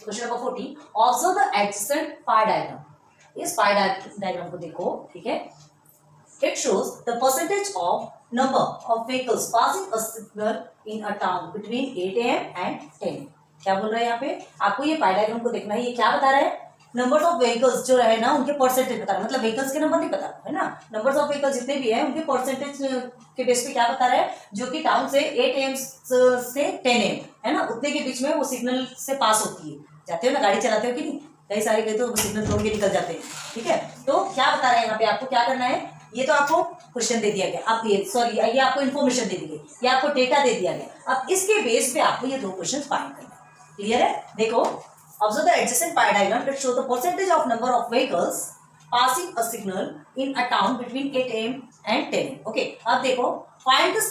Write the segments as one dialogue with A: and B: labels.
A: Question number 40, observe the adjacent pi diagram. इस पाई diagram को देखो, ठीक है। It shows the percentage of number of vehicles passing a signal in a town between 8 AM and 10 AM। क्या बोल रहा है यहाँ पे, आपको ये पाई डायग्राम को देखना है। ये क्या बता रहा है, नंबर ऑफ व्हीकल्स जो है ना उनके परसेंटेज बता रहा है, मतलब व्हीकल्स के नंबर नहीं पता है ना, नंबर्स ऑफ व्हीकल्स जितने भी है उनके परसेंटेज के बेस पे क्या बता रहा है, जो कि टाउन से 8 AM से 10 AM है ना, उतने के बीच में वो सिग्नल से पास होती है। जाते हो ना, गाड़ी चलाते हो कि नहीं, कई सारे कई तो सिग्नल तोड़ के निकल जाते हैं, ठीक है। तो क्या बता रहा है यहाँ पे, आपको क्या करना है, ये तो आपको क्वेश्चन दे दिया गया, आप ये सॉरी ये आपको इन्फॉर्मेशन दे दी गई, ये आपको डेटा दे दिया गया। अब इसके बेस पे आपको ये दो क्वेश्चन फाइंड करना है। क्लियर है, देखो, observe the adjacent pie diagram that show the percentage of number of vehicles passing a signal in a town between 8 AM and 10 AM. Okay, अब देखो, find the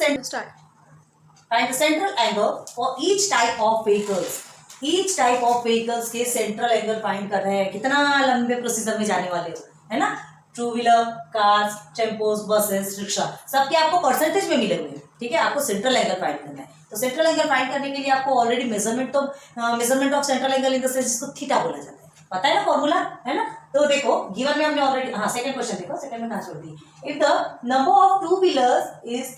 A: central angle for each type of vehicles. Each type of vehicles के central angle find कर रहे हैं। कितना लंबे procedure में जाने वाले हो, है ना। Two wheeler, cars, tempos, buses, rickshaw, सबके आपको परसेंटेज में मिले हुए हैं, ठीक है। आपको सेंट्रल एंगल फाइंड करना है। तो सेंट्रल एंगल फाइंड करने के लिए आपको already measurement of central angle in the sense जिसको थीटा बोला जाता है, पता है ना फॉर्मूला, है ना। तो देखो गिवन में हमने ऑलरेडी, हाँ सेकंड क्वेश्चन देखो, सेकंड में कहाँ छोड़ दी, if the number of two wheelers is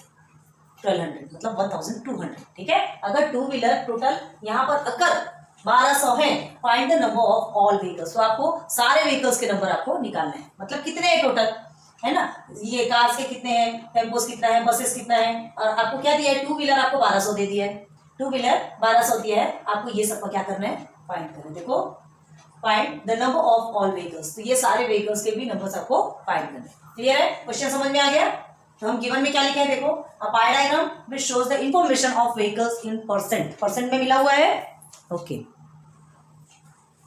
A: 1200 मतलब 1200, ठीक है। अगर टू व्हीलर टोटल यहाँ पर अगर 1200 है, find the number of all vehicles. तो आपको सारे व्हीकल्स के नंबर आपको निकालना है, मतलब कितने हैं टोटल, है ना। ये कार्स के कितने हैं, टेम्पोस कितना है, बसेस कितना है, और आपको क्या दिया है, टू व्हीलर आपको 1200 दे दिया है, टू व्हीलर 1200 दिया है, आपको ये सबका क्या करना है, फाइंड करना है। देखो, find the number of all vehicles, तो ये सारे व्हीकल्स के भी नंबर्स आपको फाइंड करना है। क्लियर है, क्वेश्चन समझ में आ गया। तो हम गिवन में क्या लिखे हैं, देखो, a pie diagram which shows the information of vehicles in percent में मिला हुआ है, ओके।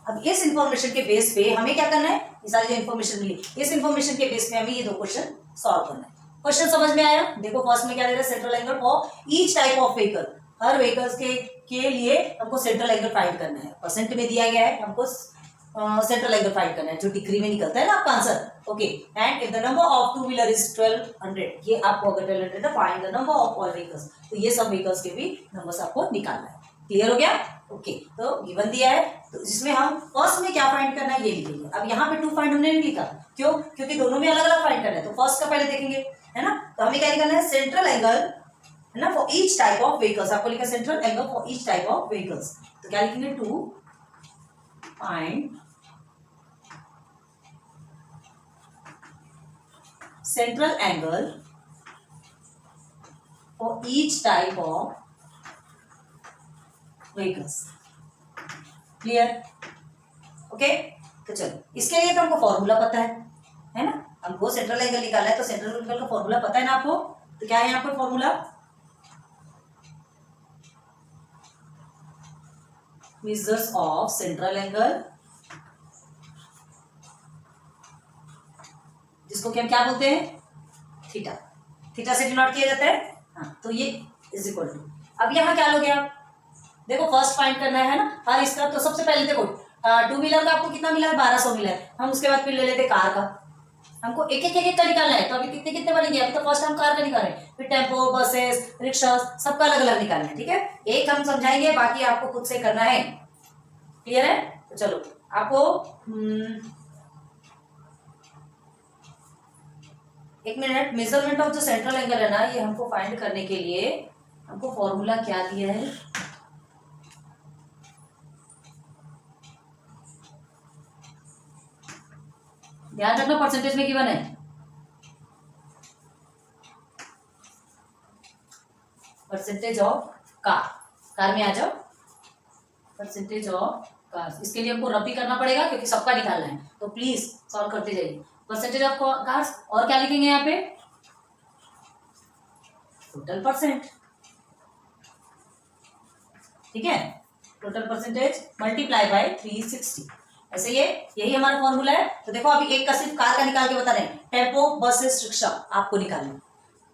A: अब इस इंफॉर्मेशन के बेस पे हमें क्या करना है, ये सारी जो इंफॉर्मेशन मिली, इस इंफॉर्मेशन के बेस पे हमें ये दो क्वेश्चन सॉल्व करना है। क्वेश्चन समझ में आया। देखो फर्स्ट में क्या दे रहा है, central angle for each type of vehicle, her vehicles के लिए हमको सेंट्रल एंगल फाइंड करना है। परसेंट में दिया गया है, हमको सेंट्रल एंगल फाइंड करना है, जो डिग्री में निकलता है ना आपका answer, okay. And if the number of two wheeler is 1200, ये आपको अगर 1200 है, find the number of all vehicles, तो ये सब व्हीकल्स के भी नंबर्स आपको निकालना है। क्लियर हो गया, ओके। तो गिवन दिया है, तो जिसमें हम फर्स्ट में क्या फाइंड करना है ये लिखेंगे। अब यहाँ पे टू फाइंड हमने नहीं लिखा, क्यों, क्योंकि दोनों में अलग अलग फाइंड करना है, तो फर्स्ट का पहले देखेंगे, है ना। तो हमें क्या निकालना है, सेंट्रल एंगल, है ना, for each type of vehicles. आपको लिखा central angle for each type of vehicles, तो क्या लिखेंगे, to find central angle for each type of vehicles. Clear, okay. तो चलो, इसके लिए तो हमको फॉर्मूला पता है ना, हमको सेंट्रल एंगल निकालना है, तो सेंट्रल एंगल का फॉर्मूला पता है ना आपको। तो क्या है यहाँ पर formula, measures of central angle, जिसको कि हम क्या बोलते हैं, थीटा। थीटा से डिनोट किया जाता है, हाँ। तो ये इज इक्वल टू, अब यहाँ क्या लोगे आप, देखो फर्स्ट फाइंड करना है ना हर इसका। तो सबसे पहले देखो टू व्हीलर का आपको कितना मिला है, 1200 मिला है। हम उसके बाद फिर ले लेते कार का, हमको एक एक का निकालना है। तो अभी कितने कितने बनेंगे, अभी तो फर्स्ट हम कार का निकाल रहे हैं, फिर टेम्पो, बसेस, रिक्शा, सबका अलग अलग निकालना है, ठीक है। एक हम समझाएंगे, बाकी आपको खुद से करना है। क्लियर है, तो चलो आपको एक मिनट, मेजरमेंट ऑफ जो सेंट्रल एंगल है ना, ये हमको फाइंड करने के लिए हमको फॉर्मूला क्या दिया है, ध्यान रखना, परसेंटेज में गिवन है। परसेंटेज ऑफ कार में आ जाओ, परसेंटेज ऑफ कार। इसके लिए हमको रबी करना पड़ेगा क्योंकि सबका निकालना है, तो प्लीज सॉल्व करते जाइए। परसेंटेज ऑफ कार्स, और क्या लिखेंगे यहाँ पे, टोटल परसेंट, ठीक है। टोटल परसेंटेज मल्टीप्लाई बाय 360, ऐसे ये यही हमारा फॉर्मूला है। तो देखो अभी एक का सिर्फ कार का निकाल के बता रहे हैं, टेम्पो, बसेस, रिक्शा आपको निकालना।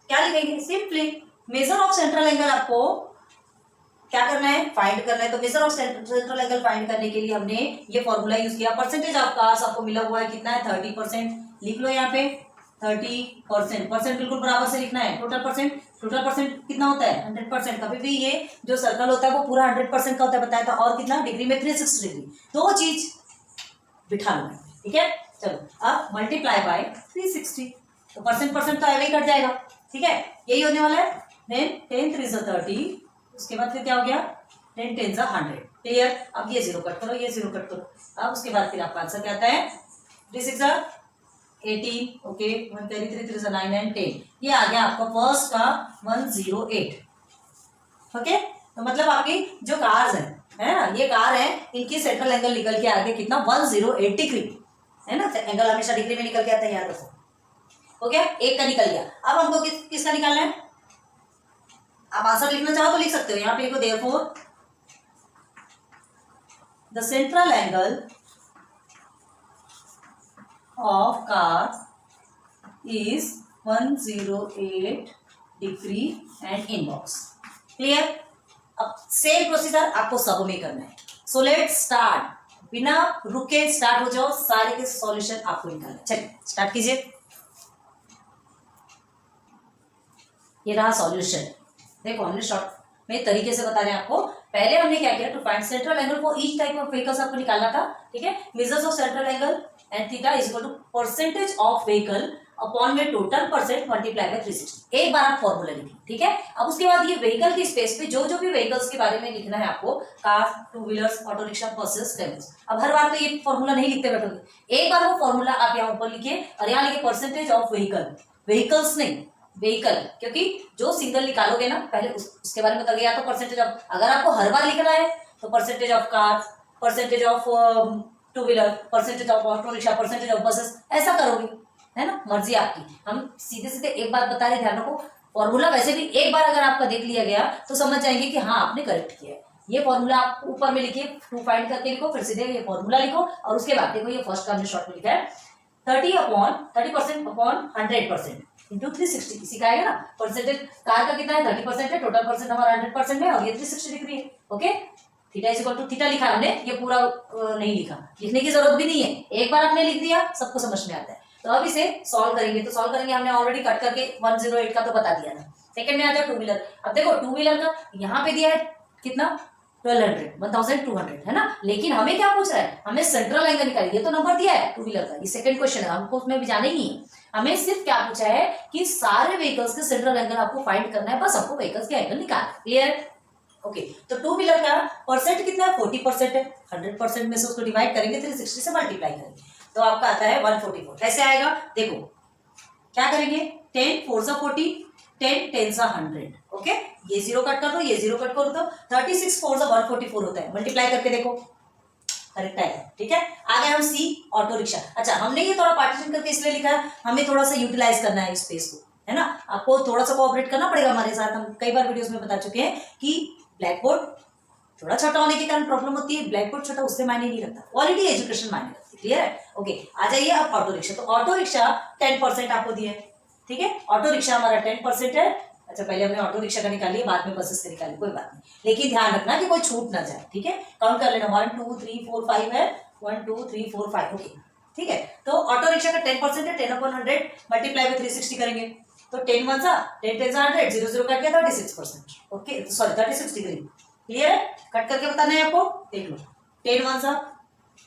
A: क्या लिखेंगे, simply major of central angle आपको क्या करना है, फाइंड करना है। तो measure of central angle find करने के लिए हमने ये फॉर्मूला यूज किया। परसेंटेज ऑफ कार्स आपको मिला हुआ है कितना है, 30%, लिख लो यहाँ पे 30%। परसेंट बिल्कुल बराबर से लिखना है, टोटल परसेंट टोटल परसेंट कितना होता है 100%। कभी भी ये जो सर्कल होता है वो पूरा 100% का होता है, बताया था। और कितना डिग्री में 360 डिग्री, दो चीज बिठा लो, ठीक है। चलो अब मल्टीप्लाई बाय 360, तो परसेंट परसेंट तो ऐसे ही कट जाएगा, ठीक है, यही होने वाला है। देन 10 3 30, उसके बाद फिर क्या हो गया 10 10 100, क्लियर। अब ये जीरो कट करो, ये जीरो कट करो। अब उसके बाद फिर आपका आंसर क्या आता है 3 6 18, ओके, 1 3 3 3 9 9 10, ये आ गया आपका फर्स्ट का 108, ओके। तो मतलब आपकी जो कार्स है ना, ये कार है, इनकी सेंट्रल एंगल निकल के आ गया कितना 108 डिग्री, है ना। एंगल हमेशा डिग्री में निकल के आता है, याद रखो, हो गया, एक का निकल गया। अब हमको किसका निकालना है, आप आंसर लिखना चाहो तो लिख सकते हो, यहां पे लिखो therefore the central angle of car is 108 degree and inbox, clear. अब सेम प्रोसीजर आपको सब में करना है। सो लेट स्टार्ट, बिना रुके स्टार्ट हो जाओ, सारे के सॉल्यूशन आपको निकालना है। चलिए स्टार्ट कीजिए। ये रहा सॉल्यूशन, देखो हमने शॉर्ट में तरीके से बता रहे हैं आपको। पहले हमने क्या किया, to find central angle for each type of vehicles आपको निकालना था, ठीक है। Measures of central angle and theta is equal to percentage of vehicle upon में टोटल परसेंट मल्टीप्लाई बाय 360। एक बार आप फॉर्मूला लिखिए, ठीक है। अब उसके बाद ये व्हीकल की स्पेस पे जो जो भी व्हीकल्स के बारे में लिखना है आपको, car, two wheelers, auto rickshaw, buses, tempos. अब हर बार तो ये फॉर्मूला नहीं लिखते बैठोगे, एक बार वो फॉर्मूला आप यहाँ ऊपर लिखिए और यहाँ लिखिए परसेंटेज ऑफ व्हीकल, व्हीकल्स नहीं व्हीकल, क्योंकि जो सिंगल निकालोगे ना पहले उसके बारे में करिए। या तो परसेंटेज ऑफ, अगर आपको हर बार लिखना है तो percentage of car, percentage of two wheeler, percentage of auto rickshaw, percentage of buses, ऐसा करोगे, है ना, मर्जी आपकी। हम सीधे सीधे एक बात बता रहे, ध्यान रखो। फॉर्मूला वैसे भी एक बार अगर आपका देख लिया गया तो समझ जाएंगे कि हाँ आपने करेक्ट किया है। ये फॉर्मूला आप ऊपर में लिखिए, टू फाइंड करके लिखो, फिर सीधे ये फॉर्मूला लिखो और उसके बाद देखो ये फर्स्ट का हमने शॉर्ट में लिखा है 30% अपॉन 100% इंटू 360, इसी का आएगा ना। परसेंटेज कार का कितना है 30% है, टोटल परसेंट हमारा 100% में, और ये 360 डिग्री है, okay. Theta is equal to, theta लिखा हमने, ये पूरा नहीं लिखा, लिखने की जरूरत भी नहीं है, एक बार आपने लिख दिया सबको समझ में आता है। तो अब इसे सॉल्व करेंगे, तो सॉल्व करेंगे, हमने ऑलरेडी कट करके 108 का तो बता दिया था। सेकंड में आ जाओ टू व्हीलर। अब देखो टू व्हीलर का यहाँ पे दिया है कितना 1200 है ना, लेकिन हमें क्या पूछ रहा है, हमें सेंट्रल एंगल निकालिए, ये तो नंबर दिया है टू व्हीलर का, ये सेकंड क्वेश्चन है, हमको उसमें भी जाना ही नहीं है। हमें सिर्फ क्या पूछा है कि सारे व्हीकल्स के सेंट्रल एंगल आपको फाइंड करना है, बस हमको व्हीकल्स के एंगल निकालना है, क्लियर, ओके। तो टू व्हीलर का परसेंट कितना है 40% है, 100% में से उसको डिवाइड करेंगे 360 से मल्टीप्लाई करेंगे तो आपका आता है 144। कैसे आएगा देखो, क्या करेंगे 10 4 सा 40, 10 10 सा 100, ओके। ये जीरो कट कर दो, ये जीरो कट कर दो, 36 4 सा 144 होता है, मल्टीप्लाई करके देखो करेक्ट आएगा, ठीक है। आगे हम सी ऑटो रिक्शा। अच्छा हमने ये थोड़ा पार्टीशन करके इसलिए लिखा है, हमें थोड़ा सा यूटिलाइज करना है स्पेस को, है ना, आपको थोड़ा सा कोऑपरेट करना पड़ेगा हमारे साथ। हम कई बार वीडियोस में बता चुके हैं कि ब्लैक बोर्ड थोड़ा छोटा होने के कारण प्रॉब्लम होती है, ब्लैक बोर्ड छोटा उससे मायने नहीं रखता, क्वालिटी एजुकेशन मायने रखती है, क्लियर है, ओके। आ जाइए अब ऑटो रिक्शा। तो ऑटो रिक्शा 10% आपको दिया है, ठीक है, ऑटो रिक्शा हमारा 10% है। अच्छा पहले हमने ऑटो रिक्शा का निकालिए, बाद में बसेस का निकालिए, कोई बात नहीं, लेकिन ध्यान रखना कि कोई छूट ना जाए, ठीक है। काउंट कर लेना 1 2 3 4 5 है, 1 2 3 4 5, ओके, ठीक है। तो ऑटो रिक्शा का 10% है, 10/100 मल्टीप्लाई बाय 360 करेंगे तो 10 1 सा 10 10 सा 100, 0 0 कट गया 36%, ओके, सॉरी 36 डिग्री, क्लियर है। कट करके बताना है आपको, देख लो 10 1 सा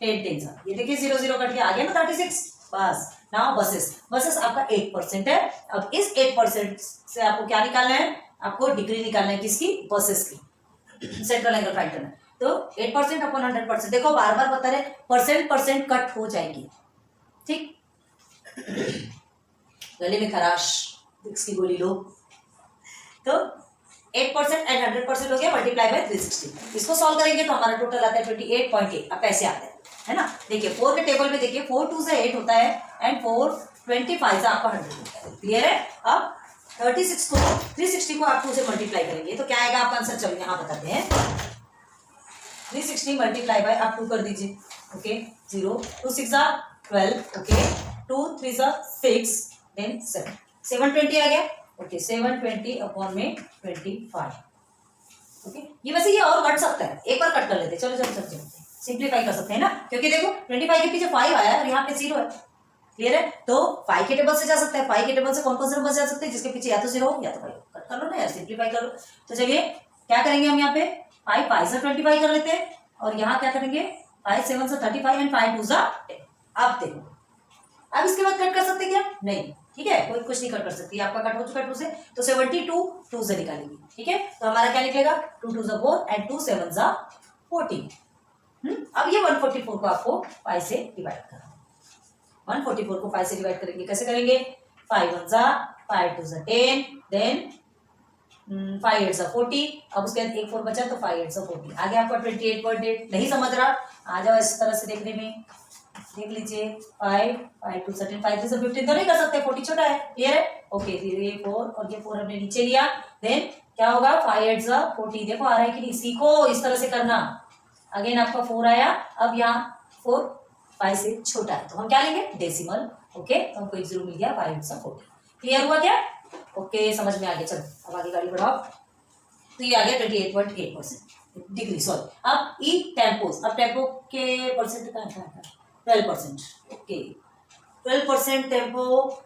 A: 10 10 सा, ये देखिए 0 0 कट गया, आ गया ना 36, बस। नाउ बसेस आपका 8% है। अब इस 8% से आपको क्या निकालना है, आपको डिग्री निकालना है किसकी, बसेस की, सेंट्रल एंगल फाइंड करना है। तो 8% अपॉन 100%, देखो बार बार बता रहे परसेंट कट हो जाएंगे, ठीक। गले में खराश इसकी गोली लो, तो 8% एंड 100% हो गया, मल्टीप्लाई बाय 360। इसको सॉल्व करेंगे तो हमारा टोटल आता है 28.8। अब पैसे आते हैं, है ना, देखिए 4 के टेबल में देखिए 4 2 से 8 होता है एंड 4 25 से आपका 100 होता है, क्लियर है। अब 36 को 360 को आप 2 से मल्टीप्लाई करेंगे तो क्या आएगा आपका आंसर, चलो यहाँ बताते हैं। 360 मल्टीप्लाई बाय आप 2 कर दीजिए, ओके, 0 2 6 12, ओके, 2 3 6 देन 7 720 आ गया, ओके, 720 अपॉन में 25, ओके। ये वैसे ये और कट सकता है, एक बार कट कर लेते, चलो चलो चलो सिंप्लीफाई कर सकते हैं ना, क्योंकि देखो 25 के पीछे 5 आया और यहाँ पे 0 है, क्लियर है। तो 5 के टेबल से जा सकता है, 5 के टेबल से कौन कौन से नंबर जा सकते हैं जिसके पीछे या तो 0 हो या तो 5 हो, कर लो ना यार, सिंप्लीफाई कर लो। तो चलिए क्या करेंगे हम यहाँ पे 5 5 से 25 कर लेते हैं और यहाँ क्या करेंगे 5 7 से 35 एंड 5 2 जा 10। अब देखो अब इसके बाद कट कर सकते क्या? नहीं, ठीक है, कोई कुछ नहीं कट कर सकती, आपका कट हो चुका है 2 से, तो 72 2 से निकालेंगे, ठीक है। तो हमारा क्या निकलेगा 2 2 जा 4 एंड 2 7 जा 14। अब ये 144 को आपको 5 से डिवाइड करना, 144 को 5 से डिवाइड करेंगे, कैसे करेंगे 5 1 जा 5 2 जा 10 देन 5 8 जा 40। अब उसके बाद एक 4 बचा तो 5 8 जा 40, आगे आपका 28.8। नहीं समझ रहा आ जाओ इस तरह से देखने में, देख लीजिए 5 5 2 13 5 3 से 15 तो नहीं कर सकते, 40 छोटा है, क्लियर है, ओके। फिर ये 4 और ये 4 हमने नीचे लिया, देन क्या होगा 5 8 जा 40, देखो आ रहा है कि नहीं, सीखो इस तरह से करना। अगेन आपका 4 आया, अब यहाँ 4 5 से छोटा है तो हम क्या लेंगे डेसिमल, ओके। तो हमको 1 0 मिल गया 5 8 जा 40, क्लियर हुआ क्या? ओके समझ में आ गया। चलो अब आगे गाड़ी बढ़ाओ, तो ये आ गया 28.8% डिग्री, सॉरी। अब ई टेम्पोस, अब टेम्पो के परसेंट कहाँ है 12%, ओके 12% टेम्पो,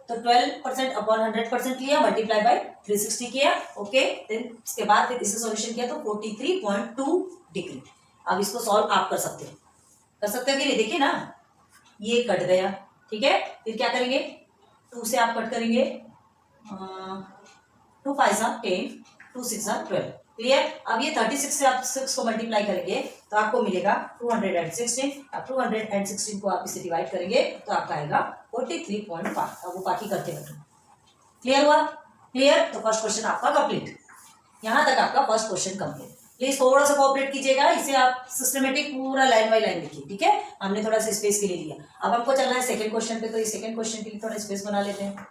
A: तो 12% अपॉन 100% लिया मल्टीप्लाई बाय 360 किया, ओके। देन इसके बाद फिर इसे सॉल्यूशन किया तो 43.2 डिग्री। अब इसको सॉल्व आप कर सकते हो कि नहीं, देखिए ना ये कट गया, ठीक है। फिर क्या करेंगे 2 से आप कट करेंगे 2 5 जा 10 2 6 जा 12, क्लियर। अब ये 36 से आप 6 को मल्टीप्लाई करेंगे तो आपको मिलेगा 216। अब 216 को आप इसे डिवाइड करेंगे तो आपका आएगा 43.5। अब वो बाकी करते हैं, क्लियर हुआ? क्लियर, तो फर्स्ट क्वेश्चन आपका कंप्लीट, यहाँ तक आपका फर्स्ट क्वेश्चन कंप्लीट। प्लीज थोड़ा सा कोऑपरेट कीजिएगा, इसे आप सिस्टमेटिक पूरा लाइन बाय लाइन लिखिए, ठीक है। हमने थोड़ा सा स्पेस के लिए लिया, अब हमको चलना है सेकंड क्वेश्चन पे, तो ये सेकंड क्वेश्चन के लिए थोड़ा स्पेस बना लेते हैं,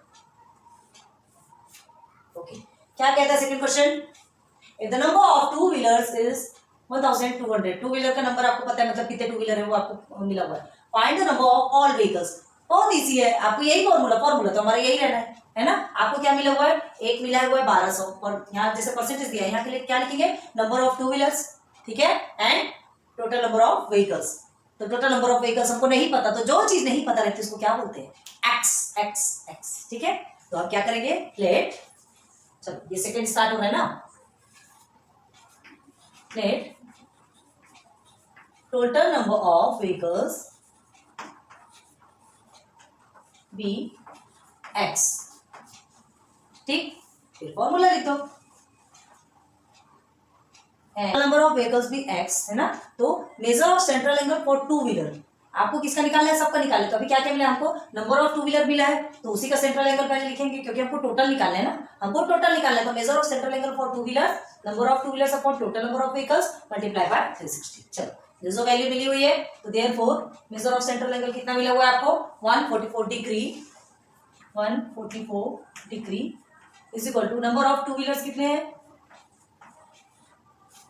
A: ओके। क्या कहता है second question, if the number of two wheelers is 1200, two wheeler का नंबर आपको पता है, मतलब कितने टू व्हीलर है वो आपको मिला हुआ है। Find the number of all vehicles, बहुत इजी है, आपको यही फॉर्मूला तो हमारा यही रहना है ना। आपको क्या मिला हुआ है, एक मिला हुआ है 1200, और यहाँ जैसे परसेंटेज दिया है यहाँ के लिए क्या लिखेंगे नंबर ऑफ टू व्हीलर्स, ठीक है, and total number of vehicles. तो टोटल नंबर ऑफ व्हीकल्स हमको नहीं पता, तो जो चीज नहीं पता रहती उसको क्या बोलते हैं एक्स एक्स एक्स, ठीक है। तो अब क्या करेंगे लेट, चलो ये सेकंड स्टार्ट हो रहा है ना, let total number of vehicles be x, ठीक। फिर फॉर्मूला लिख दो, नंबर ऑफ व्हीकल्स भी एक्स है ना, तो measure of central angle for two wheeler, आपको किसका निकालना है, सबका निकालना है। तो अभी क्या क्या मिला हमको, नंबर ऑफ टू व्हीलर मिला है, तो उसी का सेंट्रल एंगल पहले लिखेंगे क्योंकि हमको टोटल निकालना है ना, हमको टोटल निकालना है। तो measure of central angle for two wheeler, number of two wheelers upon total number of vehicles multiply by 360। चलो जो वैल्यू मिली हुई है, तो therefore measure of central angle कितना मिला हुआ है आपको 144 degree, 144 degree is equal to number of two wheelers कितने हैं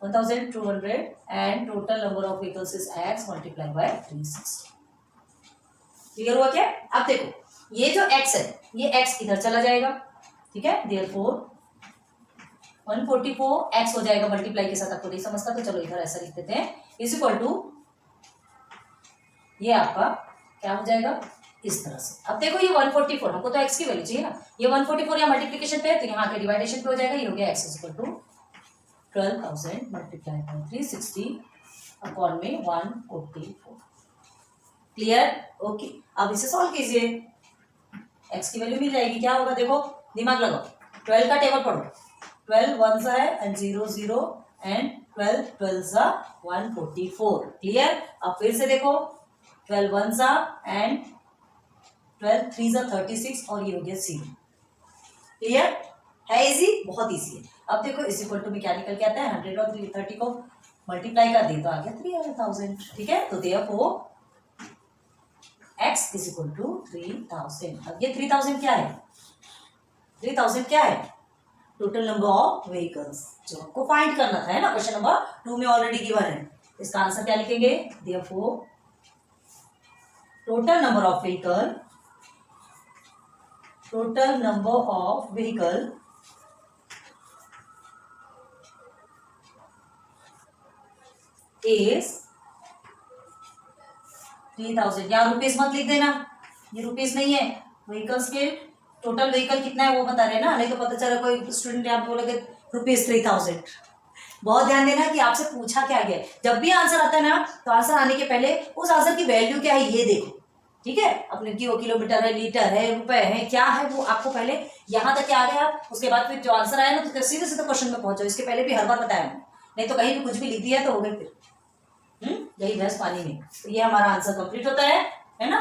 A: 1200 and total number of vehicles is x multiply by 360। Clear हुआ क्या? अब देखो ये जो x है ये x इधर चला जाएगा, ठीक है, देयरफॉर 144 x हो जाएगा मल्टीप्लाई के साथ, आपको नहीं समझता तो चलो इधर ऐसा लिख देते हैं, इज इक्वल टू ये आपका क्या हो जाएगा इस तरह से। अब देखो ये 144, हमको तो x की वैल्यू चाहिए ना, ये 144 यहाँ मल्टीप्लिकेशन पे है तो यहाँ के डिवाइडेशन पे हो जाएगा, ये हो गया x is equal to 12,000 multiply by 360 upon में 144। क्लियर? ओके। अब इसे सॉल्व कीजिए, x की वैल्यू मिल जाएगी, क्या होगा देखो दिमाग लगाओ, 12 का टेबल पढ़ो, 12 1 है एंड 0 0 एंड 12 12 144। क्लियर? अब फिर से देखो 12 1 एंड 12 3 36 और ये हो गया 0। क्लियर है? इजी, बहुत इजी है। अब देखो इस इक्वल टू में क्या निकल के आता है 100 और 330 को मल्टीप्लाई कर दे तो आ गया 3000, ठीक है। तो therefore x is equal to 3000। अब ये 3000 क्या है, 3000 क्या है टोटल नंबर ऑफ व्हीकल्स जो हमको फाइंड करना था, है ना, क्वेश्चन नंबर 2 में ऑलरेडी गिवन है। इसका आंसर क्या लिखेंगे, therefore total number of vehicle, total number of vehicle is 3000। यहाँ रुपीस मत लिख देना, ये रुपीस नहीं है, व्हीकल्स के टोटल व्हीकल कितना है वो बता रहे हैं ना, नहीं तो पता चला कोई स्टूडेंट यहाँ पे बोलेगे ₹3000। बहुत ध्यान देना कि आपसे पूछा क्या गया है। जब भी आंसर आता है ना तो आंसर आने के पहले उस आंसर की वैल्यू क्या है ये देखो, ठीक है। अपने की वो किलोमीटर है, लीटर है, रुपए है, क्या है वो आपको पहले यहाँ तक आ गए आप, उसके बाद फिर जो आंसर आया ना तो सीधे सीधे क्वेश्चन में पहुंचो। इसके पहले भी हर बार बताया हमने, नहीं तो कहीं भी कुछ भी लिख दिया तो हो गए फिर यही भैंस पानी में। तो ये हमारा आंसर कंप्लीट होता है ना।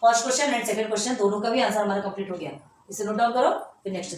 A: First question and second question दोनों का भी आंसर हमारा कंप्लीट हो गया। इसे नोट डाउन करो, फिर नेक्स्ट